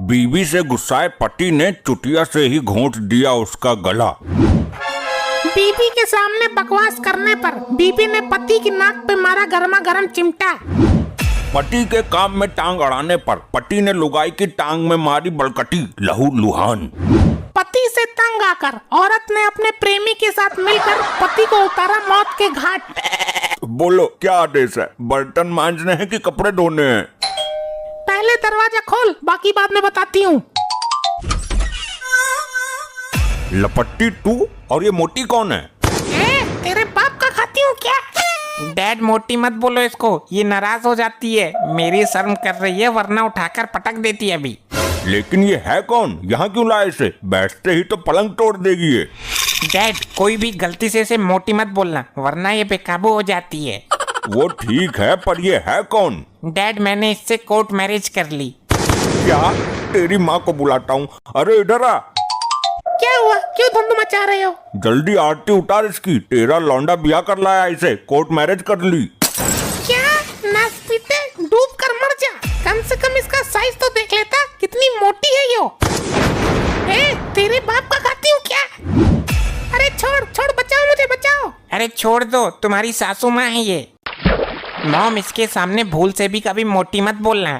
बीवी से गुस्साए पति ने चुटिया से ही घोंट दिया उसका गला। बीबी के सामने बकवास करने पर बीबी ने पति की नाक पे मारा गर्मा गर्म चिमटा। पति के काम में टांग अड़ाने पर पति ने लुगाई की टांग में मारी बलकटी, लहू लुहान। पति से तंग आकर औरत ने अपने प्रेमी के साथ मिलकर पति को उतारा मौत के घाट। बोलो क्या आदेश है, बर्तन मांजने हैं कि कपड़े धोने हैं? पहले दरवाजा खोल, बाकी बाद में बताती हूँ। लपट्टी तू और ये मोटी कौन है? तेरे बाप का खाती हूँ क्या? डैड मोटी मत बोलो इसको, ये नाराज हो जाती है। मेरी शर्म कर रही है वरना उठाकर पटक देती है अभी। लेकिन ये है कौन, यहाँ क्यों लाए इसे? बैठते ही तो पलंग तोड़ देगी ये। डैड कोई भी गलती से इसे मोटी मत बोलना वरना ये बेकाबू हो जाती है। वो ठीक है पर ये है कौन? डैड मैंने इससे कोर्ट मैरिज कर ली। क्या? तेरी माँ को बुलाता हूँ। अरे इधर आ। क्या हुआ, क्यों धुंध मचा रहे हो? जल्दी आरती उतार इसकी, तेरा लौंडा ब्याह कर लाया इसे, कोर्ट मैरिज कर ली। क्या? नाच पीटे डूब कर मर जा, कम से कम इसका साइज तो देख लेता, कितनी मोटी है यो। तेरे बाप का खाती हूँ क्या? अरे छोड़ छोड़, बचाओ मुझे बचाओ। अरे छोड़ दो, तुम्हारी सासू माँ है ये। मॉम इसके सामने भूल से भी कभी मोटी मत बोलना।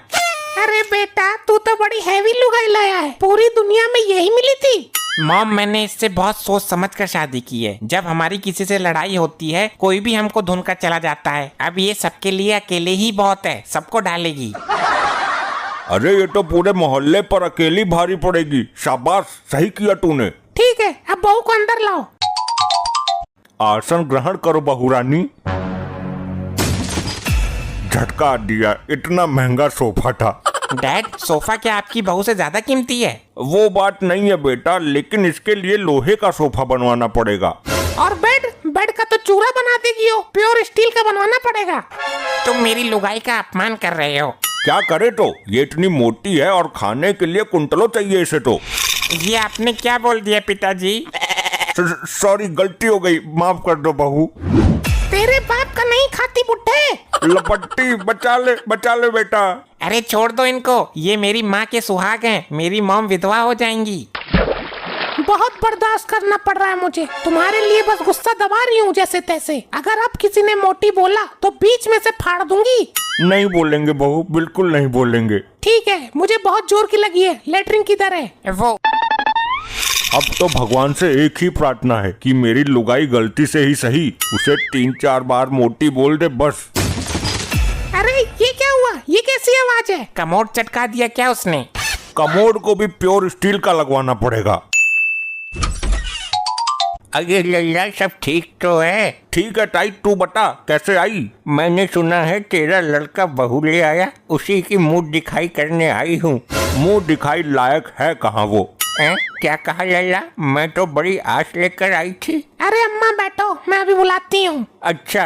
अरे बेटा तू तो बड़ी हैवी लुगाई लाया है, पूरी दुनिया में यही मिली थी। मॉम मैंने इससे बहुत सोच समझ कर शादी की है। जब हमारी किसी से लड़ाई होती है कोई भी हमको धुन कर चला जाता है। अब ये सबके लिए अकेले ही बहुत है, सबको डालेगी। अरे ये तो पूरे मोहल्ले पर अकेली भारी पड़ेगी। शाबाश, सही किया तूने। ठीक है, अब बहू को अंदर लाओ। आसन ग्रहण करो बहुरानी। झटका दिया, इतना महंगा सोफा था। डैड सोफा क्या आपकी बहू से ज्यादा कीमती है? वो बात नहीं है बेटा, लेकिन इसके लिए लोहे का सोफा बनवाना पड़ेगा। और बेड का तो चूरा बना देगी हो, प्योर स्टील का बनवाना पड़ेगा। तुम मेरी लुगाई का अपमान कर रहे हो। क्या करे तो, ये इतनी मोटी है और खाने के लिए कुंटलों चाहिए इसे तो। ये आपने क्या बोल दिया पिताजी? सॉरी, गलती हो गई, माफ कर दो बहू। तेरे बाप का नहीं खाती बुड्ढे। लपट्टी बचा ले बेटा। अरे छोड़ दो इनको, ये मेरी माँ के सुहाग हैं। मेरी मॉम विधवा हो जाएंगी। बहुत बर्दाश्त करना पड़ रहा है मुझे, तुम्हारे लिए बस गुस्सा दबा रही हूँ जैसे तैसे। अगर अब किसी ने मोटी बोला तो बीच में से फाड़ दूंगी। नहीं बोलेंगे बहू, बिल्कुल नहीं बोलेंगे। ठीक है, मुझे बहुत जोर की लगी है, लेटरिन किधर है? वो अब तो भगवान से एक ही प्रार्थना है कि मेरी लुगाई गलती से ही सही उसे 3-4 बार मोटी बोल दे बस। अरे ये क्या हुआ, ये कैसी आवाज है? कमोड चटका दिया क्या उसने? कमोड को भी प्योर स्टील का लगवाना पड़ेगा। अरे लल्ला सब ठीक तो है? ठीक है ताई, तू बता कैसे आई? मैंने सुना है तेरा लड़का बहू ले आया, उसी की मुंह दिखाई करने आई हूँ। मुंह दिखाई लायक है कहाँ वो? क्या कहा लल्ला? मैं तो बड़ी आस लेकर आई थी। अरे अम्मा बैठो, मैं अभी बुलाती हूँ। अच्छा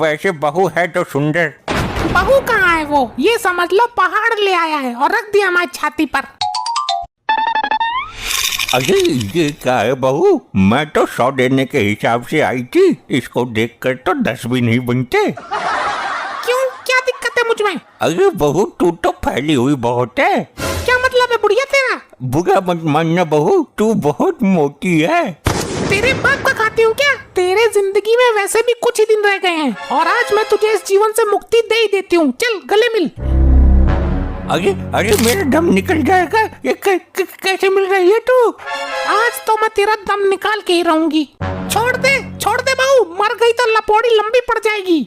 वैसे बहू है तो सुंदर। बहू कहाँ है वो? ये समझ लो पहाड़ ले आया है और रख दिया हमारी छाती पर। अरे ये क्या है बहू? मैं तो 100 देने के हिसाब से आई थी, इसको देखकर तो 10 भी नहीं बनते। क्यों, क्या दिक्कत है मुझ में? अरे बहू तू तो फैली हुई बहुत है। क्या मतलब है बुढ़िया तेरा? बुरा मत मानना बहू, तू बहुत मोटी है। तेरे बाप का खाती हूँ क्या? तेरे जिंदगी में वैसे भी कुछ ही दिन रह गए हैं और आज मैं तुझे इस जीवन से मुक्ति दे ही देती हूँ। चल गले मिल। अरे मेरा दम निकल जाएगा, ये कैसे मिल रही है तू? आज तो मैं तेरा दम निकाल के ही रहूंगी। छोड़ दे बहू, मर गई तो लपोड़ी लंबी पड़ जाएगी।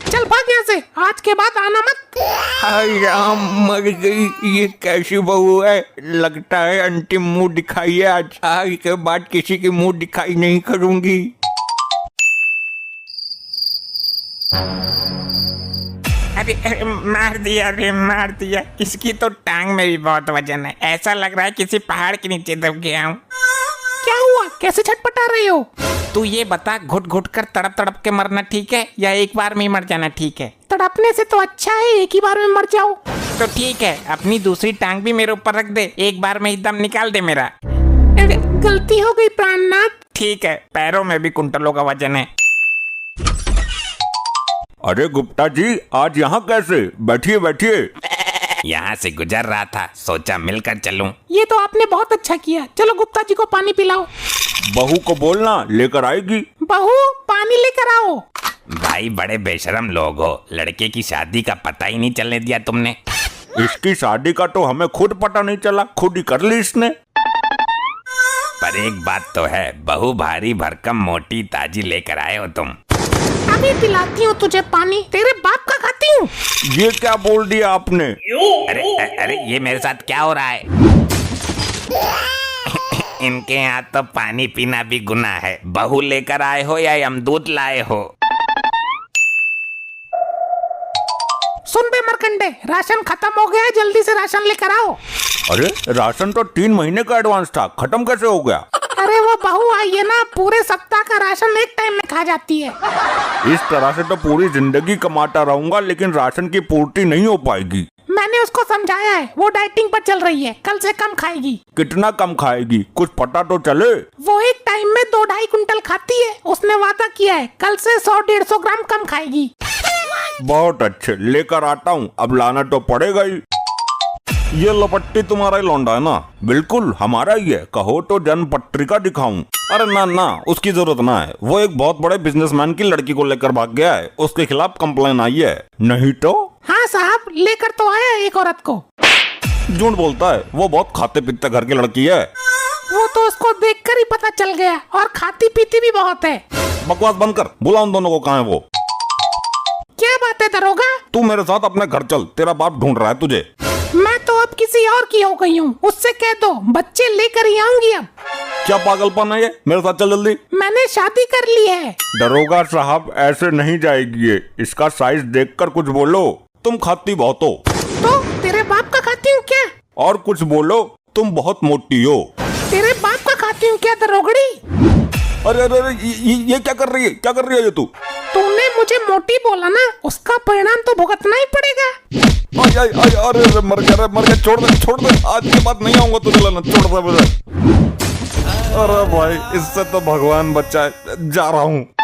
चल भाग यहाँ से, आज के बाद आना मत। हाय राम, मर गई। ये कैसी बहू है? लगता है अंतिम मुंह दिखाई है आज के बाद किसी की मुंह दिखाई नहीं करूंगी। अरे मार दिया। इसकी तो टांग में भी बहुत वजन है, ऐसा लग रहा है किसी पहाड़ के नीचे दब गया हूँ। क्या हुआ, कैसे छटपटा रही हो? तू ये बता, घुट घुट कर तड़प के मरना ठीक है या एक बार में ही मर जाना ठीक है? तड़पने से तो अच्छा है एक ही बार में मर जाओ। तो ठीक है, अपनी दूसरी टांग भी मेरे ऊपर रख दे, एक बार में ही दम निकाल दे मेरा। गलती हो गई प्राणनाथ। ठीक है, पैरों में भी कुंटलों का वजन है। अरे गुप्ता जी, आज यहाँ कैसे? बैठिए बैठिए। यहाँ से गुजर रहा था, सोचा मिलकर चलूं। ये तो आपने बहुत अच्छा किया। चलो गुप्ता जी को पानी पिलाओ। बहू को बोलना लेकर आएगी। बहू पानी लेकर आओ। भाई बड़े बेशरम लोग हो, लड़के की शादी का पता ही नहीं चलने दिया तुमने। इसकी शादी का तो हमें खुद पता नहीं चला, खुद ही कर ली इसने। पर एक बात तो है, बहू भारी भरकम मोटी ताजी लेकर आए हो तुम। अभी पिलाती हूँ तुझे पानी, तेरे बाप का खाती हूँ। ये क्या बोल दिया आपने? अरे ये मेरे साथ क्या हो रहा है? इनके यहाँ तो पानी पीना भी गुनाह है। बहू लेकर आए हो या यमदूत लाए हो? सुन बे मरकंडे, राशन खत्म हो गया है, जल्दी से राशन लेकर आओ। अरे राशन तो 3 महीने का एडवांस था, खत्म कैसे हो गया? अरे वो बहू आई है ना, पूरे सप्ताह का राशन एक टाइम में खा जाती है। इस तरह से तो पूरी जिंदगी कमाता रहूंगा, लेकिन राशन की पूर्ति नहीं हो पाएगी। मैंने उसको समझाया है, वो डाइटिंग पर चल रही है, कल से कम खाएगी। कितना कम खाएगी, कुछ पता तो चले। वो एक टाइम में 2-2.5 कुंटल खाती है, उसने वादा किया है, कल से 100-150 ग्राम कम खाएगी। बहुत अच्छे, लेकर आता हूँ, अब लाना तो पड़ेगा ही। ये लपट्टी तुम्हारा ही लौंडा है ना? बिल्कुल हमारा ही है, कहो तो जन्म पत्रिका दिखाऊं? अरे ना ना, उसकी जरूरत ना है, वो एक बहुत बड़े बिजनेसमैन की लड़की को लेकर भाग गया है, उसके खिलाफ कंप्लेन आई है। नहीं तो? हाँ साहब, लेकर तो आया है एक औरत को। झूठ बोलता है, वो बहुत खाते पीते घर की लड़की है। वो तो उसको देखकर ही पता चल गया, और खाती पीती भी बहुत है। बकवास बंद कर, बुला उन दोनों को, कहाँ है वो? क्या बात है दरोगा? तू मेरे साथ अपने घर चल, तेरा बाप ढूंढ रहा है तुझे। मैं तो अब किसी और की हो गई हूँ, उससे कह दो बच्चे लेकर ही आऊंगी अब। क्या पागलपन है ये? मेरे साथ चल जल्दी। मैंने शादी कर ली है। दरोगा साहब ऐसे नहीं जाएगी ये, इसका साइज देखकर कुछ बोलो। तुम खाती बहुत हो। तो तेरे बाप का खाती हूँ क्या? और कुछ बोलो, तुम बहुत मोटी हो। तेरे बाप का खाती हूँ क्या दरोगड़ी? अरे अरे अरे, ये क्या कर रही है? क्या कर रही है ये तू? तूने मुझे मोटी बोला ना, उसका परिणाम तो भुगतना ही पड़ेगा। अरे मर गया, छोड़ दे, आज के बाद नहीं आऊंगा तुझे लाना, छोड़ दे मुझे। अरे भाई, इससे तो भगवान बचाए, जा रहा हूँ।